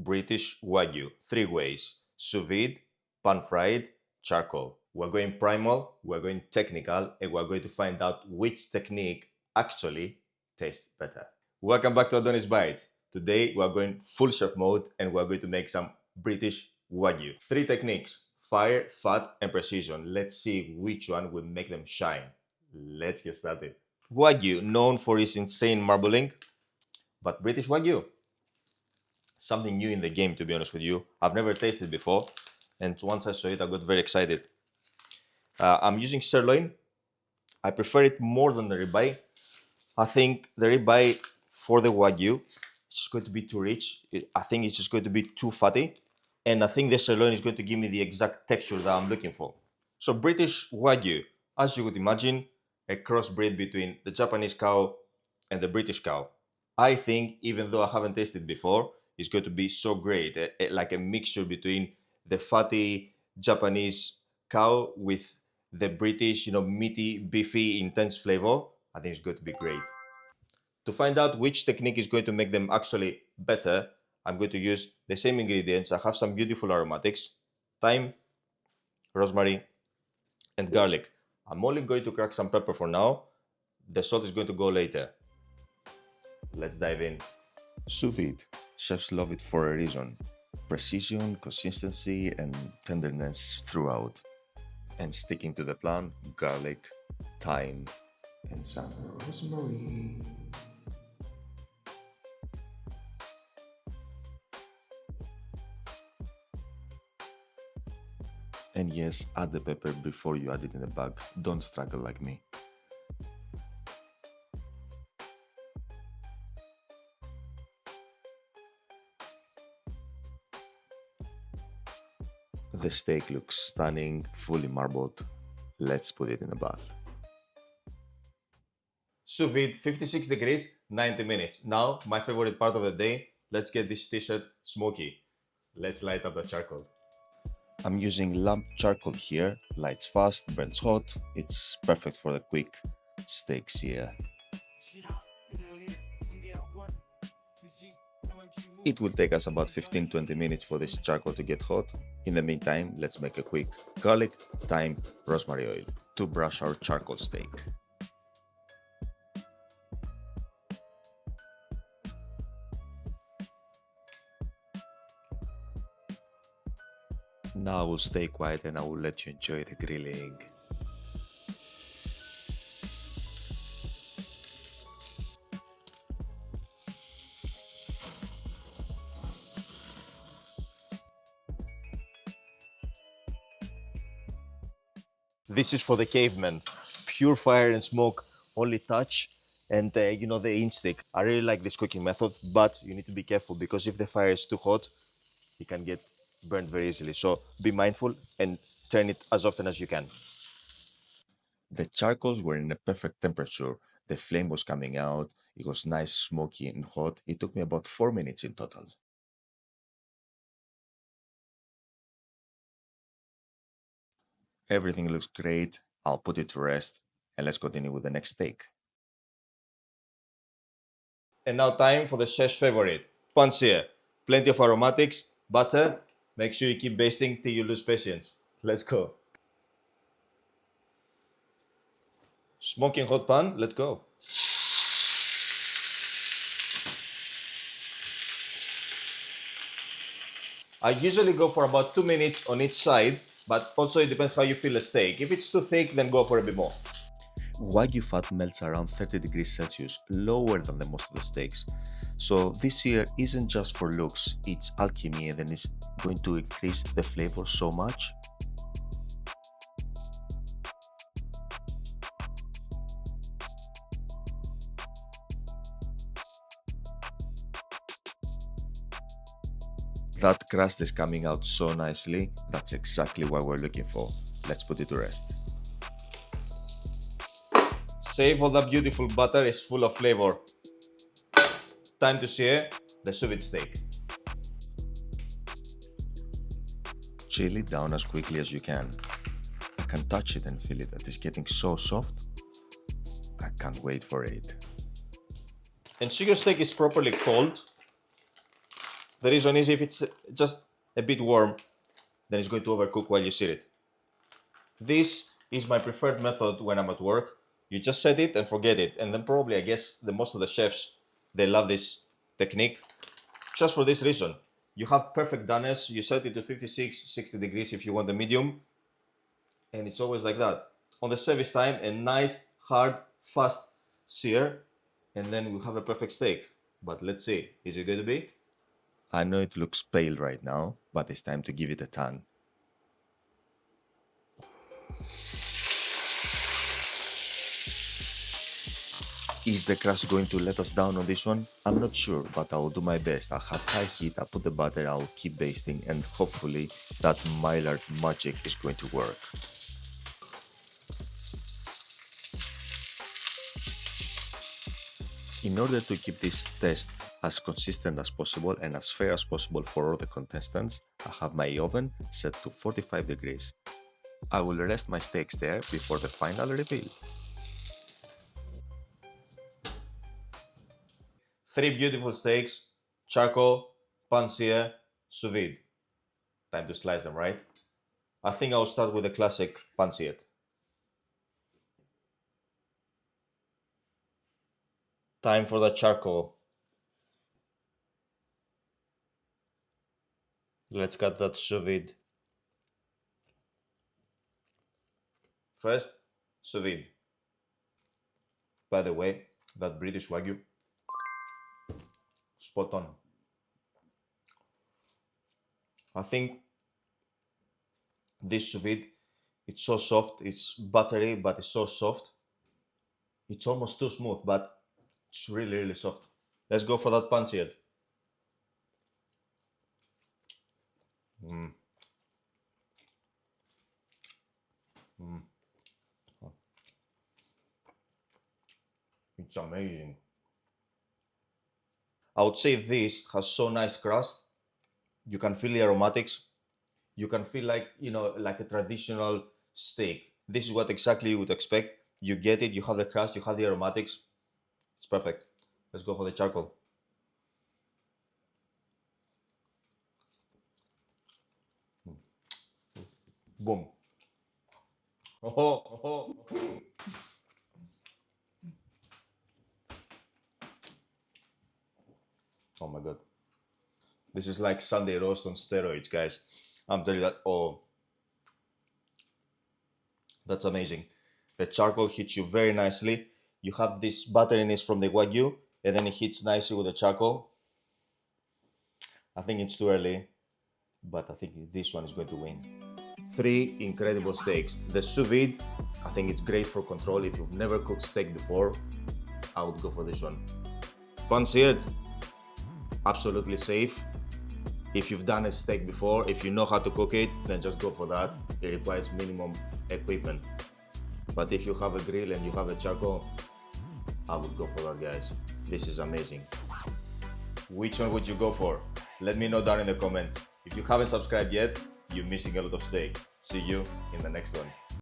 British Wagyu, 3 ways: sous vide, pan-fried, charcoal. We're going primal, we're going technical, and we're going to find out which technique actually tastes better. Welcome back to Adonis Vide. Today we're going full chef mode and we're going to make some British Wagyu. 3 techniques: fire, fat, and precision. Let's see which one will make them shine. Let's get started. Wagyu, known for its insane marbling, but British Wagyu, something new in the game, to be honest with you. I've never tasted before, and once I saw it, I got very excited. I'm using sirloin. I prefer it more than the ribeye. I think the ribeye for the Wagyu is just going to be too rich. I think it's just going to be too fatty. And I think the sirloin is going to give me the exact texture that I'm looking for. So British Wagyu, as you would imagine, a crossbreed between the Japanese cow and the British cow. I think, even though I haven't tasted before, it's going to be so great, like a mixture between the fatty Japanese cow with the British, meaty, beefy, intense flavor. I think it's going to be great. To find out which technique is going to make them actually better, I'm going to use the same ingredients. I have some beautiful aromatics: thyme, rosemary, and garlic. I'm only going to crack some pepper for now. The salt is going to go later. Let's dive in. Sous vide. Chefs love it for a reason. Precision, consistency, and tenderness throughout. And sticking to the plan, garlic, thyme, and some rosemary. And yes, add the pepper before you add it in the bag. Don't struggle like me. The steak looks stunning, fully marbled. Let's put it in a bath. Sous vide, 56 degrees, 90 minutes. Now, my favorite part of the day, let's get this t-shirt smoky. Let's light up the charcoal. I'm using lamp charcoal here. Lights fast, burns hot. It's perfect for the quick steak sear. It will take us about 15-20 minutes for this charcoal to get hot. In the meantime, let's make a quick garlic, thyme, rosemary oil to brush our charcoal steak. Now I will stay quiet and I will let you enjoy the grilling. This is for the cavemen. Pure fire and smoke, only touch, and the instinct. I really like this cooking method, but you need to be careful because if the fire is too hot, it can get burned very easily. So be mindful and turn it as often as you can. The charcoals were in a perfect temperature. The flame was coming out. It was nice, smoky and hot. It took me about 4 minutes in total. Everything looks great. I'll put it to rest and let's continue with the next steak. And now time for the chef's favorite, pan-seared. Plenty of aromatics, butter. Make sure you keep basting till you lose patience. Let's go. Smoking hot pan, let's go. I usually go for about 2 minutes on each side, but also it depends how you feel a steak. If it's too thick, then go for a bit more. Wagyu fat melts around 30 degrees Celsius, lower than the most of the steaks. So this here isn't just for looks, it's alchemy and then it's going to increase the flavor so much. That crust is coming out so nicely. That's exactly what we're looking for. Let's put it to rest. Save all that beautiful butter, is full of flavor. Time to sear the sous vide steak. Chill it down as quickly as you can. I can touch it and feel it that it's getting so soft. I can't wait for it. Ensure your steak is properly cold. The reason is if it's just a bit warm, then it's going to overcook while you sear it. This is my preferred method when I'm at work. You just set it and forget it. And then probably, I guess, most of the chefs, they love this technique just for this reason. You have perfect doneness. You set it to 56, 60 degrees if you want the medium. And it's always like that. On the service time, a nice, hard, fast sear. And then we have a perfect steak. But let's see, is it going to be? I know it looks pale right now, but it's time to give it a turn. Is the crust going to let us down on this one? I'm not sure, but I will do my best. I'll have high heat, I'll put the butter, I'll keep basting, and hopefully that Maillard magic is going to work. In order to keep this test as consistent as possible and as fair as possible for all the contestants, I have my oven set to 45 degrees. I will rest my steaks there before the final reveal. 3 beautiful steaks, charcoal, pan-seared, sous vide. Time to slice them, right? I think I'll start with the classic pan-seared. Time for the charcoal. Let's cut that sous vide. First, sous vide. By the way, that British Wagyu, spot on. I think this sous vide, it's so soft, it's buttery, but it's so soft. It's almost too smooth, but it's really, really soft. Let's go for that pan-seared. It's amazing. I would say this has so nice crust. You can feel the aromatics. You can feel like, like a traditional steak. This is what exactly you would expect. You get it, you have the crust, you have the aromatics. It's perfect. Let's go for the charcoal. Boom. Oh. Oh my god. This is like Sunday roast on steroids, guys. I'm telling you that. Oh, that's amazing. The charcoal hits you very nicely. You have this butteriness from the Wagyu, and then it hits nicely with the charcoal. I think it's too early, but I think this one is going to win. 3 incredible steaks. The sous vide, I think it's great for control. If you've never cooked steak before, I would go for this one. Pan-seared, absolutely safe. If you've done a steak before, if you know how to cook it, then just go for that. It requires minimum equipment. But if you have a grill and you have a charcoal, I would go for that, guys. This is amazing. Which one would you go for? Let me know down in the comments. If you haven't subscribed yet, you're missing a lot of steak. See you in the next one.